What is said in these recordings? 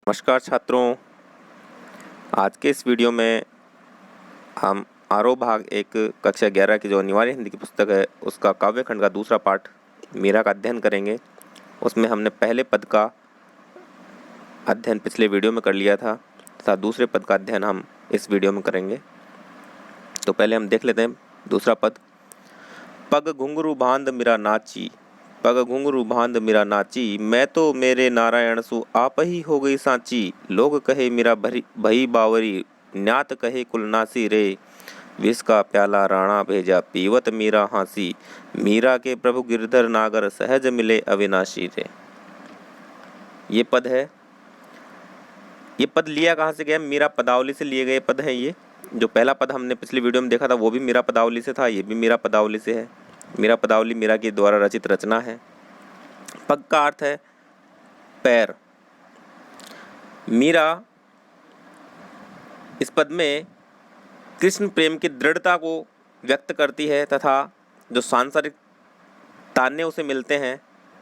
नमस्कार छात्रों, आज के इस वीडियो में हम आरोह भाग एक कक्षा 11 की जो अनिवार्य हिंदी की पुस्तक है उसका काव्य खंड का दूसरा पाठ मीरा का अध्ययन करेंगे। उसमें हमने पहले पद का अध्ययन पिछले वीडियो में कर लिया था तथा दूसरे पद का अध्ययन हम इस वीडियो में करेंगे। तो पहले हम देख लेते हैं दूसरा पद। पग घुंघरू बांध मीरा नाची, पग घुंघरू बांध मीरा नाची, मैं तो मेरे नारायण सु आप ही हो गई सांची। लोग कहे मीरा भई बावरी, न्यात कहे कुलनासी रे। विष का प्याला राणा भेजा, पीवत मीरा हांसी। मीरा के प्रभु गिरधर नागर, सहज मिले अविनाशी रे। ये पद है। ये पद लिया कहाँ से गया? मीरा पदावली से लिए गए पद हैं। ये जो पहला पद हमने पिछली वीडियो में देखा था वो भी मीरा पदावली से था, ये भी मीरा पदावली से है। मीरा पदावली मीरा के द्वारा रचित रचना है। पग का अर्थ है पैर। मीरा इस पद में कृष्ण प्रेम की दृढ़ता को व्यक्त करती है तथा जो सांसारिक ताने उसे मिलते हैं,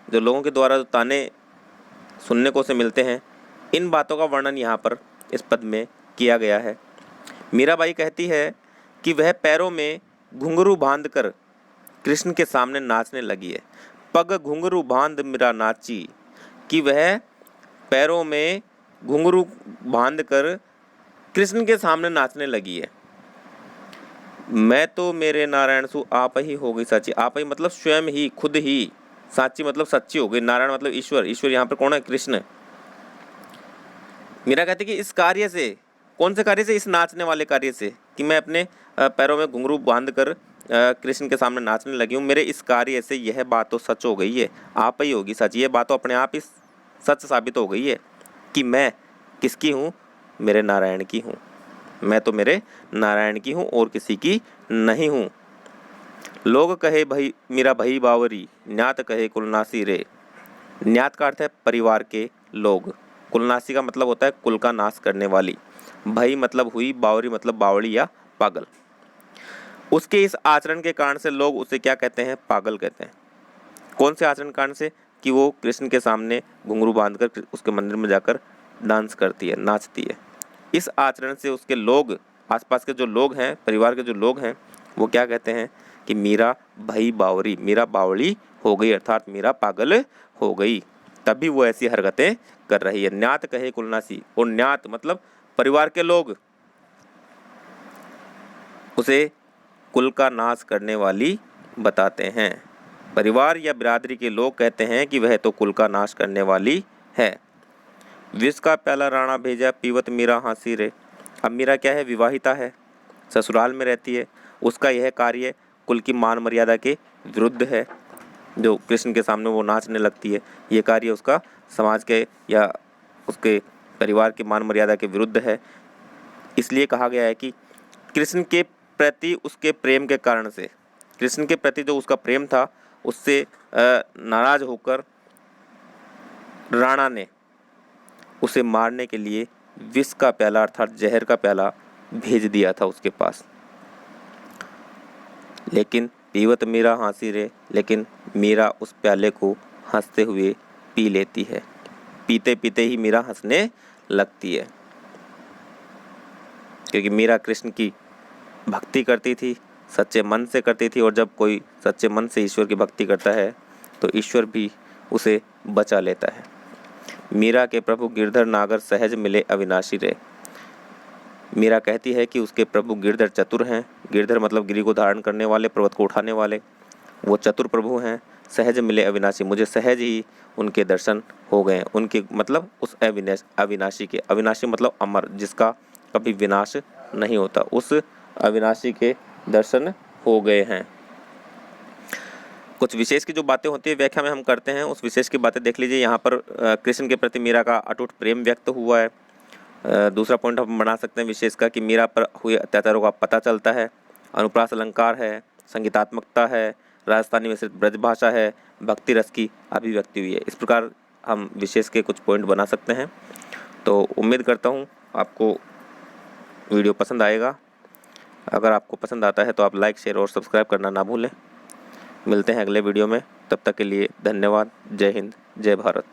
जो लोगों के द्वारा जो ताने सुनने को उसे मिलते हैं, इन बातों का वर्णन यहाँ पर इस पद में किया गया है। मीराबाई कहती है कि वह पैरों में घुंघरू बांधकर कृष्ण के सामने नाचने लगी है। पग घुंघरू बांध मीरा नाची, कि वह पैरों में घुंघरू बांधकर कृष्ण के सामने नाचने लगी है। मैं तो मेरे नारायण सु आप ही हो गई सच्ची। आप ही मतलब स्वयं ही, खुद ही। साची मतलब सच्ची हो गई। नारायण मतलब ईश्वर। ईश्वर यहाँ पर कौन है? कृष्ण। मीरा कहती कि इस कार्य से, कौन से कार्य से? इस नाचने वाले कार्य से, कि मैं अपने पैरों में घुंघरू बांधकर कृष्ण के सामने नाचने लगी हूँ। मेरे इस कार्य से यह बात तो सच हो गई है, आप ही होगी सच। ये बात तो अपने आप ही सच साबित हो गई है कि मैं किसकी हूँ? मेरे नारायण की हूँ। मैं तो मेरे नारायण की हूँ और किसी की नहीं हूँ। लोग कहे भई मीरा भई बावरी, न्यात कहे कुलनासी रे। न्यात का अर्थ है परिवार के लोग। कुलनासी का मतलब होता है कुल का नाश करने वाली। भई मतलब हुई, बावरी मतलब बावड़ी या पागल। उसके इस आचरण के कारण से लोग उसे क्या कहते हैं? पागल कहते हैं। कौन से आचरण कारण से? कि वो कृष्ण के सामने घुंघरू बांधकर उसके मंदिर में जाकर डांस करती है, नाचती है। इस आचरण से उसके लोग, आसपास के जो लोग हैं, परिवार के जो लोग हैं, वो क्या कहते हैं? कि मीरा भई बावरी, मीरा बावड़ी हो गई, अर्थात मीरा पागल हो गई, तभी वो ऐसी हरकतें कर रही है। न्यात कहे कुलनासी, और न्यात मतलब परिवार के लोग उसे कुल का नाश करने वाली बताते हैं। परिवार या बिरादरी के लोग कहते हैं कि वह तो कुल का नाश करने वाली है। विष का प्याला राणा भेजा, पीवत मीरा हांसी रे। अब मीरा क्या है? विवाहिता है, ससुराल में रहती है। उसका यह कार्य कुल की मान मर्यादा के विरुद्ध है। जो कृष्ण के सामने वो नाचने लगती है, ये कार्य उसका समाज के या उसके परिवार की मान मर्यादा के विरुद्ध है। इसलिए कहा गया है कि कृष्ण के प्रति उसके प्रेम के कारण से, कृष्ण के प्रति जो उसका प्रेम था, उससे नाराज होकर राणा ने उसे मारने के लिए विष का प्याला अर्थात जहर का प्याला भेज दिया था उसके पास। लेकिन पीवत मीरा हांसी रे, लेकिन मीरा उस प्याले को हंसते हुए पी लेती है। पीते पीते ही मीरा हंसने लगती है, क्योंकि मीरा कृष्ण की भक्ति करती थी, सच्चे मन से करती थी। और जब कोई सच्चे मन से ईश्वर की भक्ति करता है तो ईश्वर भी उसे बचा लेता है। मीरा के प्रभु गिरधर नागर, सहज मिले अविनाशी रे। मीरा कहती है कि उसके प्रभु गिरधर चतुर हैं। गिरधर मतलब गिरि को धारण करने वाले, पर्वत को उठाने वाले, वो चतुर प्रभु हैं। सहज मिले अविनाशी, मुझे सहज ही उनके दर्शन हो गए। उनके मतलब उस अविनाशी के, अविनाशी मतलब अमर, जिसका कभी विनाश नहीं होता, उस अविनाशी के दर्शन हो गए हैं। कुछ विशेष की जो बातें होती है व्याख्या में हम करते हैं, उस विशेष की बातें देख लीजिए। यहाँ पर कृष्ण के प्रति मीरा का अटूट प्रेम व्यक्त हुआ है। दूसरा पॉइंट हम बना सकते हैं विशेष का, कि मीरा पर हुए अत्याचारों का पता चलता है। अनुप्रास अलंकार है, संगीतात्मकता है, राजस्थानी मिश्रित ब्रज भाषा है, भक्ति रस की अभिव्यक्ति हुई है। इस प्रकार हम विशेष के कुछ पॉइंट बना सकते हैं। तो उम्मीद करता हूँ आपको वीडियो पसंद आएगा। अगर आपको पसंद आता है तो आप लाइक, शेयर और सब्सक्राइब करना ना भूलें। मिलते हैं अगले वीडियो में, तब तक के लिए धन्यवाद। जय हिंद, जय भारत।